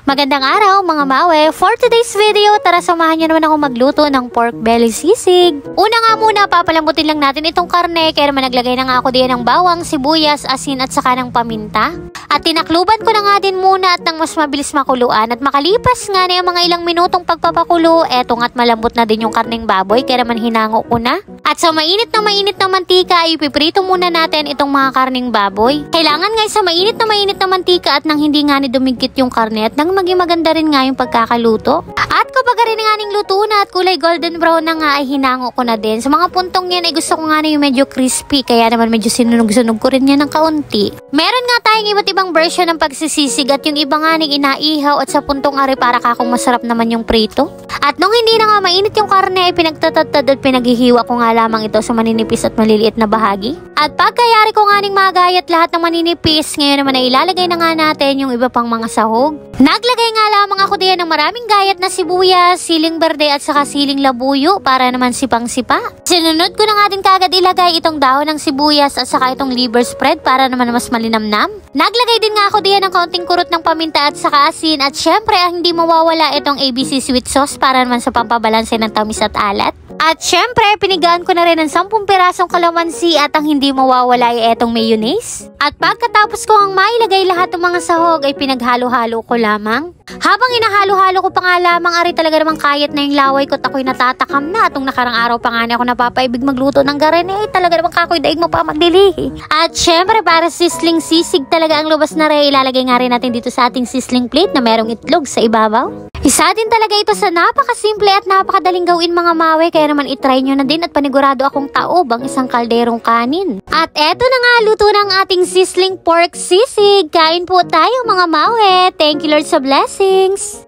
Magandang araw mga mawe! For today's video, tara samahan nyo naman ako magluto ng pork belly sisig. Una nga muna, papalambutin lang natin itong karne, kaya naman naglagay na nga ako diyan ng bawang, sibuyas, asin at saka ng paminta. At tinakluban ko na nga din muna at nang mas mabilis makuluan at makalipas nga na yung mga ilang minutong pagpapakulo, etong at malambot na din yung karneng baboy, kaya naman hinango ko na. At sa mainit na mantika ay ipiprito muna natin itong mga karneng baboy. Kailangan nga sa mainit na mantika at nang hindi nga ni dumigkit yung karne at nang maging maganda rin nga yung pagkakaluto. At kapag rin nga ning luto na at kulay golden brown na nga ay hinango ko na din. Sa mga puntong yan ay gusto ko nga na yung medyo crispy, kaya naman medyo sinunog-sunog ko rin yan ng kaunti. Meron nga tayong iba't ibang version ng pagsisisig at yung iba nga ning inaihaw at sa puntong ari para kakong masarap naman yung prito. At nung hindi na nga mainit yung karne ay pinagtatatad at pinaghihiwa ko nga lamang ito sa maninipis at maliliit na bahagi. At pagkayari ko nga ning magayat lahat ng maninipis, ngayon naman ay ilalagay na nga natin yung iba pang mga sahog. Naglagay nga lamang ako diyan ng maraming gayat na sibuyas, siling berde at saka siling labuyo para naman sipang-sipa. Sinunod ko na nga din kagad ilagay itong dahon ng sibuyas at saka itong liver spread para naman mas malinamnam. Naglagay din nga ako diyan ng kaunting kurot ng paminta at saka asin at syempre hindi mawawala itong ABC sweet sauce para naman sa pampabalanse ng tamis at alat. At syempre, pinigaan ko na rin ng 10 pirasong kalamansi at ang hindi mawawala ay etong mayonnaise. At pagkatapos ko ang mailagay lahat ng mga sahog ay pinaghalo-halo ko lamang. Habang inahalo-halo ko pa nga lamang, ari talaga namang kayat na yung laway ko at ako'y natatakam na. Atong nakarang araw pa nga na ako napapaibig magluto ng garin talaga namang kakoy daig mo pa magdili. At syempre, para sisling sisig talaga ang lubas na rin, ilalagay nga rin natin dito sa ating sisling plate na merong itlog sa ibabaw. Isa din talaga ito sa napakasimple at napakadaling gawin mga mawe, kaya naman itry nyo na din at panigurado akong taob ang isang kalderong kanin. At eto na nga, luto ng ating sisling pork sisig. Kain po tayo mga mawe. Thank you Lord sa blessings.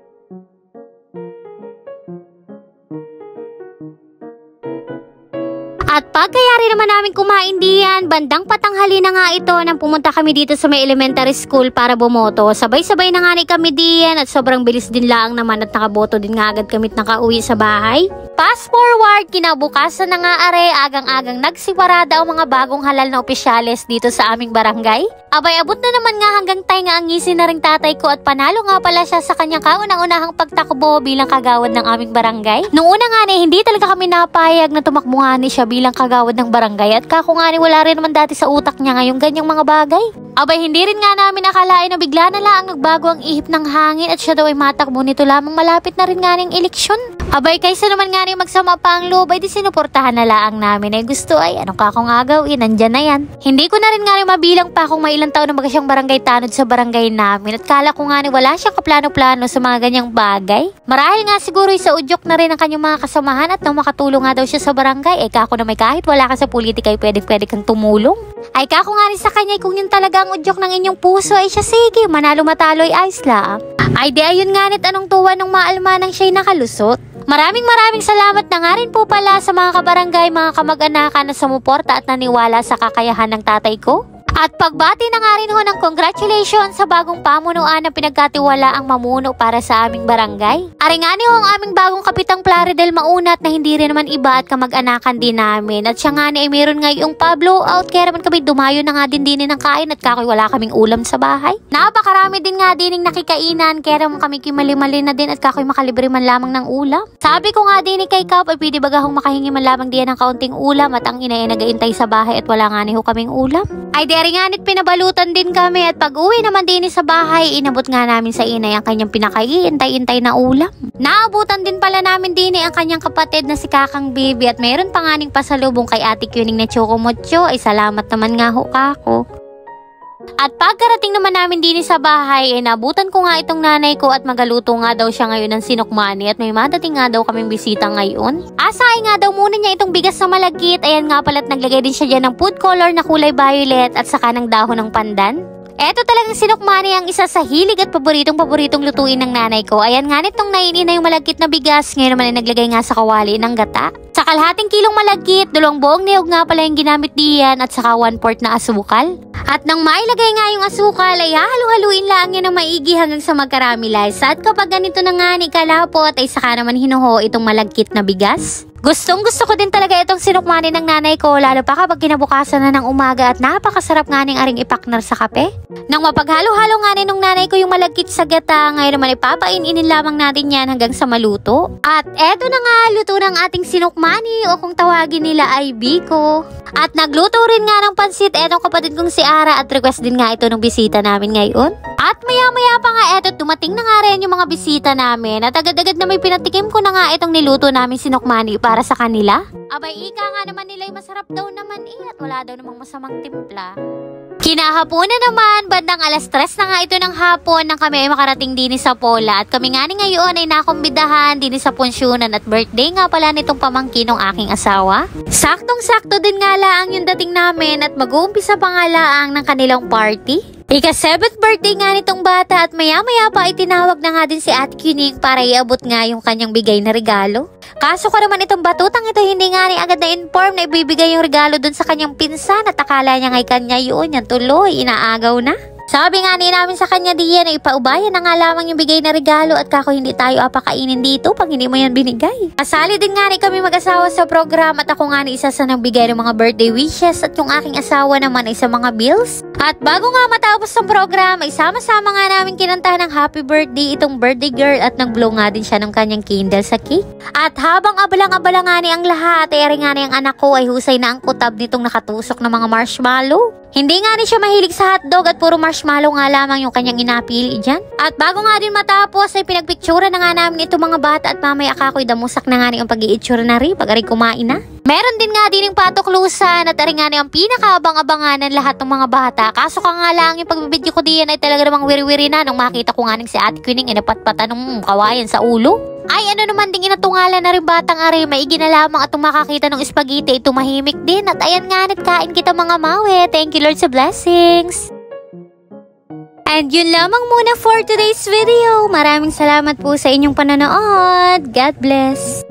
At pagkayari naman namin kumain diyan, bandang patanghali na nga ito nang pumunta kami dito sa may elementary school para bumoto. Sabay-sabay na nga ni kami diyan at sobrang bilis din lang naman at nakaboto din nga agad kami at nakauwi sa bahay. Fast forward, kinabukasan na nga are, agang-agang nagsiparada ang mga bagong halal na opisyales dito sa aming barangay. Abay, abot na naman nga hanggang tainga ang ngisi na ring tatay ko at panalo nga pala siya sa kanyang kaunang-unahang pagtakbo bilang kagawad ng aming barangay. Noong una nga hindi talaga kami napayag na tumakbo nga siya bilang kagawad ng barangay at kako nga wala rin naman dati sa utak niya ngayong ganyang mga bagay. Abay, hindi rin nga namin nakalain na bigla na lang nagbago ang ihip ng hangin at siya daw ay matakbo nito lamang malapit na rin nga ng eleksyon. Abay, kaysa naman nga magsama pa ang loob ay di sinuportahan na lang namin ay gusto ay anong kakong agawin, nandyan na yan. Hindi ko na rin nga mabilang pa kung may ilang taon na baga siyang barangay tanod sa barangay namin at kala ko nga wala siyang kaplano-plano sa mga ganyang bagay. Marahil nga siguro sa udyok na rin ang kanyang mga kasamahan at nang makatulong nga daw siya sa barangay ay kako na may kahit wala ka sa politika ay pwede kang tumulong. Ay kako nga rin sa kanya kung yun talaga ang udyok ng inyong puso ay siya sige, manalo-matalo ay ayos lang. Ay di ayun nga anong tuwa ng maalmanang siya'y nakalusot. Maraming salamat na nga rin po pala sa mga kabarangay, mga kamag-anakan na sumuporta at naniwala sa kakayahan ng tatay ko. At pagbati na nga rin ho ng congratulations sa bagong pamunuan na pinagkatiwala ang mamuno para sa aming barangay. Ari nga ho ang aming bagong kapitang Plaridel Maunat na hindi rin naman iba at kamag-anakan din namin. At siya nga ay meron nga yung pa-blow out kaya naman kami dumayo na nga din ng kain at kakoy wala kaming ulam sa bahay. Napakarami din nga din nakikainan kaya naman kami kimali-mali na din at kakoy makalibre man lamang ng ulam. Sabi ko nga din kay Kap ay pwede bagahong makahingi man lamang diyan ng kaunting ulam at ang ina ay nagaintay sa bahay at wala nga ho kaming ulam. Ay nga pinabalutan din kami at pag uwi naman din sa bahay, inabot nga namin sa inay ang kanyang pinakaintay-intay na ulam. Naabutan din pala namin din ang kanyang kapatid na si Kakang Bibi at mayroon pa nga ning pasalubong kay Ate Kuning na Chocomocho. Ay salamat naman nga ho kako. At pagkarating naman namin din sa bahay, nabutan ko nga itong nanay ko at magaluto nga daw siya ngayon ng sinukmani at may madating nga daw kaming bisita ngayon. Asay nga daw muna niya itong bigas na malagkit, ayan nga pala't naglagay din siya dyan ng food color na kulay violet at saka ng dahon ng pandan. Eto talagang sinukmani ang isa sa hilig at paboritong lutuin ng nanay ko. Ayan nga nitong nainina yung malagkit na bigas, ngayon naman ay naglagay nga sa kawali ng gata. Sa kalahating kilong malagkit, 2 buong niyog nga pala yung ginamit diyan at saka 1/4 na asukal. At nang mailagay nga yung asukal ay hahalu-haluin lang yan ng maigi hanggang sa magkaramelize. At kapag ganito na nga ni kalapot ay saka naman hinuho itong malagkit na bigas. Gustong gusto ko din talaga itong sinukmani ng nanay ko, lalo pa kapag kinabukasan na ng umaga at napakasarap nga ning aring ipaknar sa kape. Nang mapaghalo-halo nga nung nanay ko yung malagkit sa gata, ngayon naman ipapain-inin lamang natin yan hanggang sa maluto. At eto na nga, luto ng ating sinukmani o kung tawagin nila ay biko. At nagluto rin nga ng pansit etong kapatid kong si Ara at request din nga ito ng bisita namin ngayon. At maya-maya pa nga eto, dumating na nga rin yung mga bisita namin at agad-agad na may pinatikim ko na nga itong niluto namin sinukmani para sa kanila. Abay, ika nga naman nila yung masarap daw naman at wala daw namang masamang timpla. Kinahaponan naman, bandang alas 3 na nga ito ng hapon nang kami ay makarating din sa Pola at kami nga ni ngayon ay nakumbidahan din sa punsyonan at birthday nga pala nitong pamangkin ng aking asawa. Saktong-sakto din nga laang yung dating namin at mag-uumpisa pa nga laang ng kanilang party. Ika-7th birthday nga nitong bata at maya-maya pa ay tinawag na nga din si Ate Kuning para iabot nga yung kanyang bigay na regalo. Kaso ko naman itong batutang ito hindi nga rin agad na-inform na ibibigay yung regalo dun sa kanyang pinsan at akala niya ngay kanya yun, yan tuloy, inaagaw na. Sabi nga ni namin sa kanya diyan na ipaubayan na nga lamang yung bigay na regalo at kako hindi tayo apakainin dito pag hindi mo yan binigay. Kasali din nga rin kami mag-asawa sa program at ako nga ni isa sa nagbigay ng mga birthday wishes at yung aking asawa naman ay sa mga bills. At bago nga matapos ang program ay sama-sama nga namin kinantahan ng happy birthday itong birthday girl at nag-blow nga din siya ng kanyang candle sa cake. At habang abalang-abala nga ni ang lahat ay nga ni ang anak ko ay husay na ang kutab nitong nakatusok ng mga marshmallow. Hindi nga rin siya mahilig sa hotdog at puro marshmallow nga lamang yung kanyang inapili dyan. At bago nga din matapos ay pinagpictura na nga namin itong mga bata at mamaya kako'y damusak na nga rin ang pag-iitsura na rin pag aring kumain na. Meron din nga din yung patuklusan at aring nga rin ang pinakaabang-abangan ng lahat ng mga bata. Kaso ka nga lang yung pagbibidyo ko diyan ay talaga namang wiri-wiri na nung makita ko nga rin si Ate Kuning inapatpatan ng kawayan sa ulo. Ay ano naman ding inatungalan na rin batang ari, maigi na lamang at makakita ng spaghetti ay tumahimik din at ayan nga kain kita mga mawe. Thank you Lord sa blessings. And yun lamang muna for today's video. Maraming salamat po sa inyong panonood. God bless.